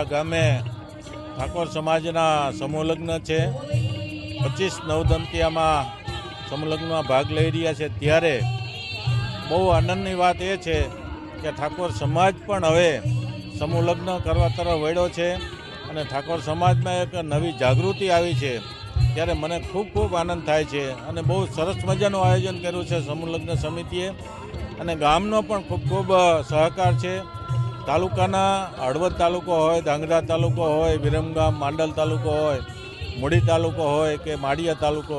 કવાડિયા ગામે ઠાકોર સમાજના સમૂહ લગ્ન છે। 25 નવદંતિયામાં સમૂહ લગ્નમાં ભાગ લઈ રહ્યા છે। ત્યારે બહુ આનંદની વાત એ છે કે ઠાકોર સમાજ પણ હવે સમૂહ લગ્ન કરવા તરફ વળ્યો છે અને ઠાકોર સમાજમાં એક નવી જાગૃતિ આવી છે। ત્યારે મને ખૂબ આનંદ થાય છે અને બહુ સરસ મજાનું આયોજન કર્યું છે સમૂહ લગ્ન સમિતિએ અને ગામનો પણ ખૂબ સહકાર છે। તાલુકાના હળવદ તાલુકો હોય, ધાંગધ્રા તાલુકો હોય, વિરમગામ, માંડલ તાલુકો હોય, મૂડી તાલુકો હોય કે માળિયા તાલુકો,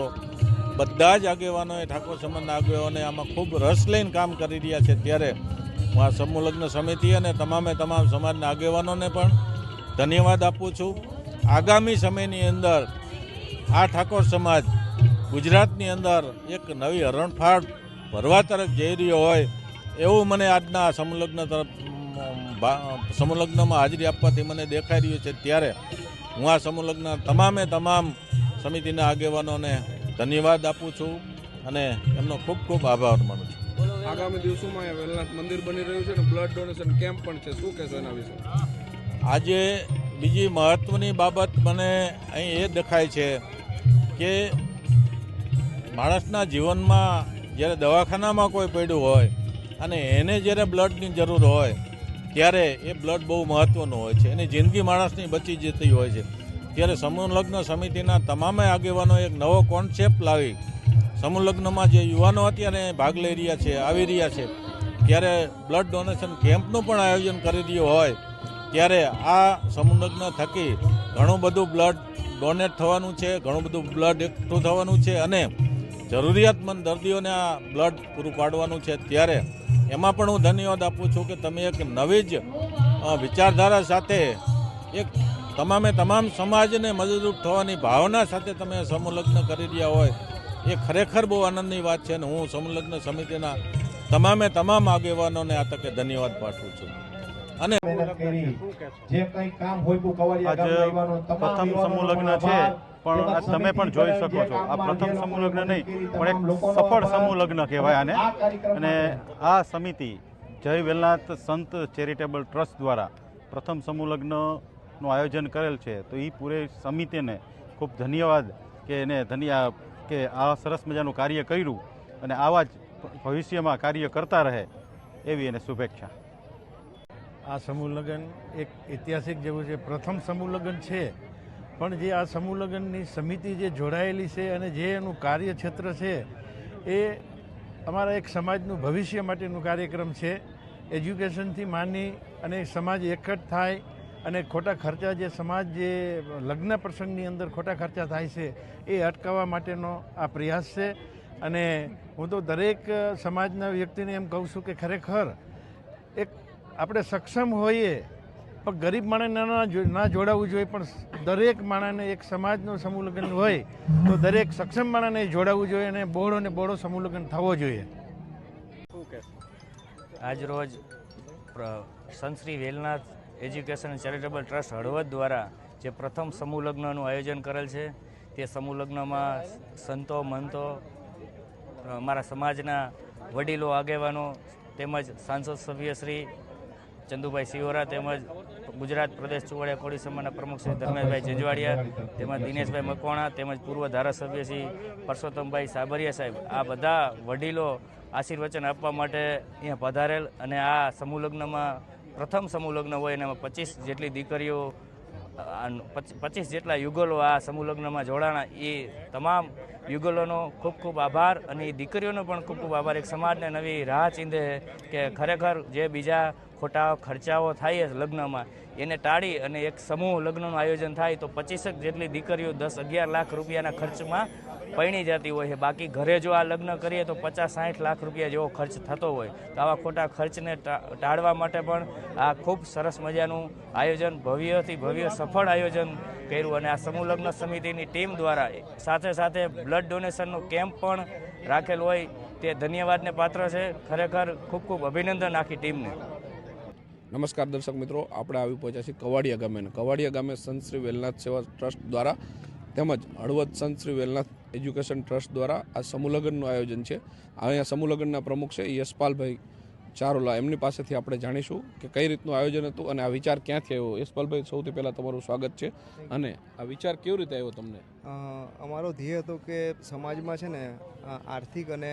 બધા જ આગેવાનોએ ઠાકોર સમાજના આગેવાનોએ આમાં ખૂબ રસ લઈને કામ કરી રહ્યા છે। ત્યારે હું આ સમૂહ લગ્ન સમિતિ અને તમામ સમાજના આગેવાનોને પણ ધન્યવાદ આપું છું। આગામી સમયની અંદર આ ઠાકોર સમાજ ગુજરાતની અંદર એક નવી હરણફાળ ભરવા તરફ જઈ રહ્યો હોય એવું મને આજના સમૂહ લગ્નમાં હાજરી આપવાથી મને દેખાઈ રહ્યું છે। ત્યારે હું આ સમૂહ લગ્ન તમામ સમિતિના આગેવાનોને ધન્યવાદ આપું છું અને એમનો ખૂબ આભાર માનું છું। આગામી દિવસોમાં વેલનાથ મંદિર બની રહ્યું છે અને બ્લડ ડોનેશન કેમ્પ પણ છે, શું કહેશો એના વિશે? આજે બીજી મહત્ત્વની બાબત મને અહીં એ દેખાય છે કે માણસના જીવનમાં જ્યારે દવાખાનામાં કોઈ પડ્યું હોય અને એને જ્યારે બ્લડની જરૂર હોય ત્યારે એ બ્લડ બહુ મહત્ત્વનું હોય છે, એની જિંદગી માણસની બચી જતી હોય છે। ત્યારે સમૂહ લગ્ન સમિતિના તમામે આગેવાનો એક નવો કોન્સેપ્ટ લાવી સમૂહ લગ્નમાં જે યુવાનો અત્યારે ભાગ લઈ રહ્યા છે, આવી રહ્યા છે, ત્યારે બ્લડ ડોનેશન કેમ્પનું પણ આયોજન કરી રહ્યું હોય ત્યારે આ સમૂહ લગ્ન થકી ઘણું બધું બ્લડ ડોનેટ થવાનું છે, ઘણું બધું બ્લડ એકઠું થવાનું છે અને જરૂરિયાતમંદ દર્દીઓને આ બ્લડ પૂરું પાડવાનું છે। ત્યારે એમાં પણ હું ધન્યવાદ આપું છું કે તમે એક નવી જ વિચારધારા સાથે એક તમામ સમાજને મદદરૂપ થવાની ભાવના સાથે તમે સમૂહ લગ્ન કરી રહ્યા હોય એ ખરેખર બહુ આનંદની વાત છે અને હું સમૂહ લગ્ન સમિતિના તમામ આગેવાનોને આ તકે ધન્યવાદ પાઠવું છું। અને પ્રથમ સમૂહ લગ્ન છે પણ આ તમે પણ જોઈ શકો છો આ પ્રથમ સમૂહ લગ્ન નહીં પણ એક સફળ સમૂહ લગ્ન કહેવાય આને। અને આ સમિતિ જય વેલનાથ સંત ચેરિટેબલ ટ્રસ્ટ દ્વારા પ્રથમ સમૂહ લગ્નનું આયોજન કરેલ છે, તો એ પૂરી સમિતિને ખૂબ ધન્યવાદ કે એને કે આ સરસ મજાનું કાર્ય કર્યું અને આવા જ ભવિષ્યમાં કાર્ય કરતા રહે એવી એને શુભેચ્છા। આ સમૂહ લગ્ન એક ઐતિહાસિક જેવું છે, પ્રથમ સમૂહ લગ્ન છે પણ જે આ સમૂહ લગ્નની સમિતિ જે જોડાયેલી છે અને જે એનું કાર્યક્ષેત્ર છે એ અમારા એક સમાજનું ભવિષ્ય માટેનું કાર્યક્રમ છે। એજ્યુકેશનથી માંડી અને સમાજ એકઠ થાય અને ખોટા ખર્ચા જે સમાજ જે લગ્ન પ્રસંગની અંદર ખોટા ખર્ચા થાય છે એ અટકાવવા માટેનો આ પ્રયાસ છે। અને હું તો દરેક સમાજના વ્યક્તિને એમ કહું છું કે ખરેખર એક આપણે સક્ષમ હોઈએ પણ ગરીબ માણસને ના જોડાવવું જોઈએ, પણ દરેક માણસને એક સમાજનો સમૂહ લગ્ન હોય તો દરેક સક્ષમ માણસને જોડાવવું જોઈએ અને બહોળો સમૂહ લગ્ન થવો જોઈએ। આજ રોજ સંત Shri Velnath education charitable trust Halvad દ્વારા જે પ્રથમ સમૂહ લગ્નનું આયોજન કરેલ છે તે સમૂહ લગ્નમાં સંતો મંતો, અમારા સમાજના વડીલો આગેવાનો તેમજ સાંસદ સભ્ય શ્રી ચંદુભાઈ સિહોરા તેમજ ગુજરાત પ્રદેશ ચુવાડિયા કોળી સમાજના પ્રમુખ શ્રી ધર્મેશભાઈ જંજવાડિયા તેમજ દિનેશભાઈ મકવાણા તેમજ પૂર્વ ધારાસભ્ય શ્રી પરસોત્તમભાઈ સાબરિયા સાહેબ, આ બધા વડીલો આશીર્વચન આપવા માટે અહીંયા પધારેલ અને આ સમૂહ લગ્નમાં પ્રથમ સમૂહ લગ્ન હોય અને એમાં 25 જેટલી દીકરીઓ 25 જેટલા યુગલો આ સમૂહ લગ્નમાં જોડાણા, એ તમામ યુગલોનો ખૂબ આભાર અને એ દીકરીઓનો પણ ખૂબ આભાર। એક સમાજને નવી રાહ ચીંધે કે ખરેખર જે બીજા ખોટા ખર્ચાઓ થાય લગ્નમાં એને ટાળી અને એક સમૂહ લગ્નનું આયોજન થાય તો 25 જેટલી દીકરીઓ 10-11 લાખ રૂપિયાના ખર્ચમાં પરણી જતી હોય છે। બાકી ઘરે જો આ લગ્ન કરીએ તો 50-60 લાખ રૂપિયા જેવો ખર્ચ થતો હોય, તો આવા ખોટા ખર્ચને ટાળવા માટે પણ આ ખૂબ સરસ મજાનું આયોજન, ભવ્યથી ભવ્ય સફળ આયોજન કર્યું અને આ સમૂહ લગ્ન સમિતિની ટીમ દ્વારા સાથે બ્લડ ડોનેશનનો કેમ્પ પણ રાખેલ હોય તે ધન્યવાદને પાત્ર છે। ખરેખર ખૂબ અભિનંદન આખી ટીમને। નમસ્કાર દર્શક મિત્રો, આપણે આવી પહોંચ્યા છીએ કવાડિયા ગામે સંત શ્રી વેલનાથ સેવા ટ્રસ્ટ દ્વારા તેમજ હળવદ સંત શ્રી વેલનાથ એજ્યુકેશન ટ્રસ્ટ દ્વારા આ સમૂહ લગ્નનું આયોજન છે। અહીંયા સમૂહ લગ્નના પ્રમુખ છે યશપાલભાઈ ચારોલા એમની પાસેથી આપણે જાણીશું કે કઈ રીતનું આયોજન હતું અને આ વિચાર ક્યાંથી આવ્યો. યશપાલભાઈ, સૌથી પહેલાં તમારું સ્વાગત છે. અને આ વિચાર કેવી રીતે આવ્યો તમને? અમારો ધ્યેય હતો કે સમાજમાં છે ને આર્થિક અને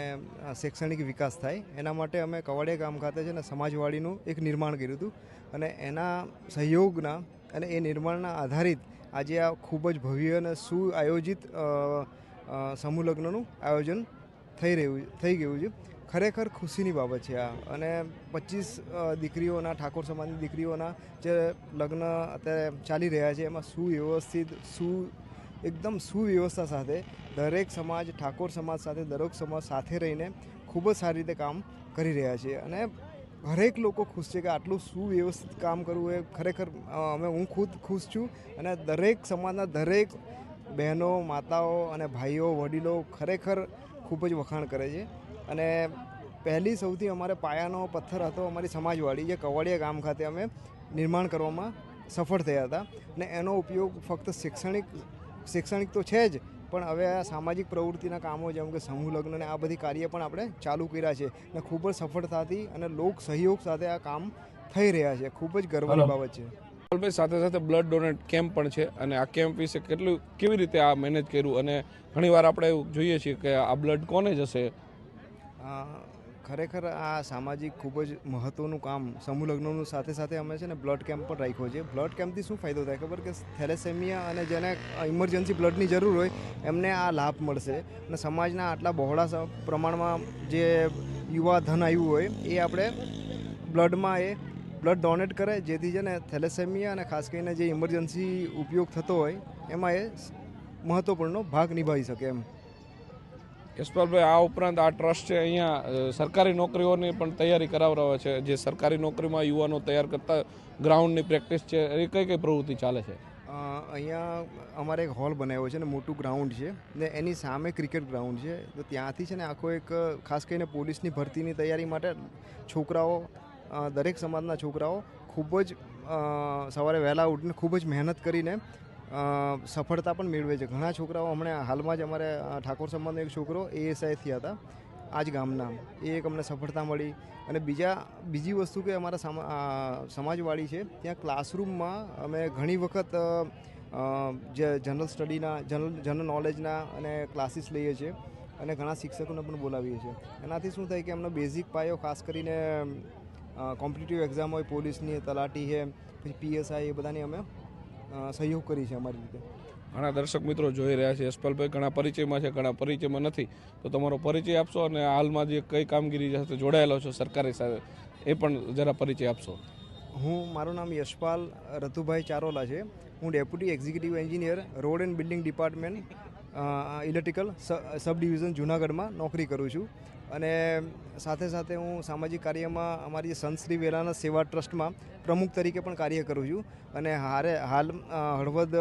શૈક્ષણિક વિકાસ થાય, એના માટે અમે કવાડિયા ગામ ખાતે છે ને સમાજવાડીનું એક નિર્માણ કર્યું હતું અને એના સહયોગના અને એ નિર્માણના આધારિત આજે આ ખૂબ જ ભવ્ય અને સુઆયોજિત સમૂહ લગ્નનું આયોજન થઈ ગયું છે. ખરેખર ખુશીની બાબત છે આ. અને 25 દીકરીઓના, ઠાકોર સમાજની દીકરીઓના જે લગ્ન અત્યારે ચાલી રહ્યા છે એમાં સુવ્યવસ્થિત એકદમ સુવ્યવસ્થા સાથે દરેક સમાજ, ઠાકોર સમાજ સાથે દરેક સમાજ સાથે રહીને ખૂબ જ સારી રીતે કામ કરી રહ્યા છે અને હરેક લોકો ખુશ છે કે આટલું સુવ્યવસ્થિત કામ કરવું એ ખરેખર હું ખુદ ખુશ છું અને દરેક સમાજના દરેક બહેનો, માતાઓ અને ભાઈઓ, વડીલો ખરેખર ખૂબ જ વખાણ કરે છે. અને પહેલી સૌથી અમારે પાયાનો પથ્થર હતો અમારી સમાજવાડી, જે કવાડિયા ગામ ખાતે અમે નિર્માણ કરવામાં સફળ થયા હતા અને એનો ઉપયોગ ફક્ત શૈક્ષણિક તો છે જ, પણ હવે આ સામાજિક પ્રવૃત્તિના કામો જેમ કે સમૂહ લગ્ન અને આ બધી કાર્ય પણ આપણે ચાલુ કર્યા છે અને ખૂબ જ સફળતાથી અને લોક સહયોગ સાથે આ કામ થઈ રહ્યા છે. ખૂબ જ ગર્વની બાબત છે. યશપાલભાઈ, સાથે સાથે બ્લડ ડોનેટ કેમ્પ પણ છે અને આ કેમ્પ વિશે કેવી રીતે આ મેનેજ કર્યું? અને ઘણીવાર આપણે જોઈએ છીએ કે આ બ્લડ કોને જશે? ખરેખર આ સામાજિક ખૂબ જ મહત્ત્વનું કામ સમૂહ લગ્નનું સાથે સાથે અમે છે ને બ્લડ કેમ્પ પણ રાખ્યો છે. બ્લડ કેમ્પથી શું ફાયદો થાય ખબર? કે થેલેસેમિયા અને જેને ઇમરજન્સી બ્લડની જરૂર હોય એમને આ લાભ મળશે અને સમાજના આટલા બહોળા પ્રમાણમાં જે યુવા ધન આવ્યું હોય એ આપણે બ્લડ ડોનેટ કરે, જેથી છે ને થેલેસેમિયા અને ખાસ કરીને જે ઇમરજન્સી ઉપયોગ થતો હોય એમાં એ મહત્ત્વપૂર્ણ ભાગ નિભાવી શકે એમ. યશપાલભાઈ, આ ઉપરાંત આ ટ્રસ્ટ છે અહીંયા સરકારી નોકરીઓની પણ તૈયારી કરાવડાવે છે. જે સરકારી નોકરીમાં યુવાનો તૈયાર કરતા ગ્રાઉન્ડની પ્રેક્ટિસ છે, એ કઈ પ્રવૃત્તિ ચાલે છે? અહીંયા અમારે એક હોલ બનાવ્યો છે ને મોટું ગ્રાઉન્ડ છે ને એની સામે ક્રિકેટ ગ્રાઉન્ડ છે. તો ત્યાંથી છે ને આખો એક ખાસ કરીને પોલીસની ભરતીની તૈયારી માટે છોકરાઓ, દરેક સમાજના છોકરાઓ ખૂબ જ સવારે વહેલા ઉઠીને ખૂબ જ મહેનત કરીને સફળતા પણ મેળવે છે. ઘણા છોકરાઓ હમણાં હાલમાં જ અમારે ઠાકોર સમાજનો એક છોકરો ASI થયા હતા આ જ ગામના, એ એક અમને સફળતા મળી. અને બીજી વસ્તુ કે અમારા સમાજવાડી છે ત્યાં ક્લાસરૂમમાં અમે ઘણી વખત જે જનરલ સ્ટડીના, જનરલ નોલેજના અને ક્લાસીસ લઈએ છીએ અને ઘણા શિક્ષકોને પણ બોલાવીએ છીએ. એનાથી શું થાય કે એમનો બેઝિક પાયો, ખાસ કરીને કોમ્પિટિટિવ એક્ઝામ હોય, પોલીસની, તલાટી છે, પછી PSI, એ બધાની અમે સહયોગ કરી છે અમારી રીતે. ઘણા દર્શક મિત્રો જોઈ રહ્યા છે. યશપાલભાઈ ઘણા પરિચયમાં છે, ઘણા પરિચયમાં નથી, તો તમારો પરિચય આપશો અને હાલમાં જે કઈ કામગીરી સાથે જોડાયેલો છો સરકારી સાથે એ પણ જરા પરિચય આપશો. મારું નામ યશપાલ રતુભાઈ ચારોલા છે. હું deputy executive engineer, road and building department, electrical sub division જૂનાગઢમાં નોકરી કરું છું. અને સાથે સાથે હું સામાજિક કાર્યમાં અમારી સંત શ્રી વેલાનાથ સેવા ટ્રસ્ટમાં પ્રમુખ તરીકે પણ કાર્ય કરું છું. અને હાલ હળવદ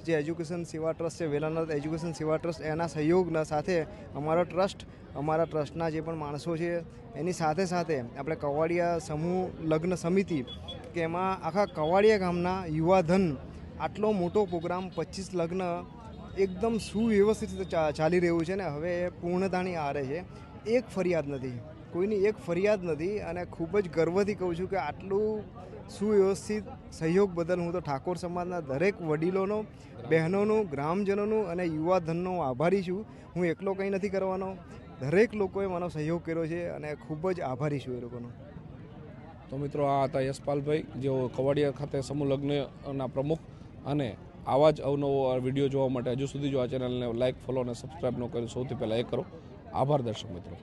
જે એજ્યુકેશન સેવા ટ્રસ્ટ છે, વેલાનાથ એજ્યુકેશન સેવા ટ્રસ્ટ, એના સહયોગના સાથે અમારા ટ્રસ્ટના જે પણ માણસો છે એની સાથે સાથે આપણે કવાડિયા સમૂહ લગ્ન સમિતિ, કે એમાં આખા કવાડિયા ગામના યુવાધન આટલો મોટો પ્રોગ્રામ 25 લગ્ન એકદમ સુવ્યવસ્થિત ચાલી રહ્યું છે ને હવે એ પૂર્ણતાની આરે છે. એક ફરિયાદ નથી અને ખૂબ જ ગર્વથી કહું છું કે આટલું સુવ્યવસ્થિત સહયોગ બદલ હું તો ઠાકોર સમાજના દરેક વડીલોનો, બહેનોનું, ગ્રામજનોનું અને યુવાધનનો આભારી છું. હું એકલો કંઈ નથી કરવાનો, દરેક લોકોએ મારો સહયોગ કર્યો છે અને ખૂબ જ આભારી છું એ લોકોનો. તો મિત્રો, આ હતા યશપાલભાઈ, જેઓ કવાડિયા ખાતે સમૂહ લગ્નના પ્રમુખ. અને આવા જ અવનવો વિડીયો જોવા માટે હજુ સુધી જો આ ચેનલને લાઇક, ફોલો અને સબસ્ક્રાઈબ ન કર્યું, સૌથી પહેલાં એ કરો. આભાર દર્શક મિત્રો.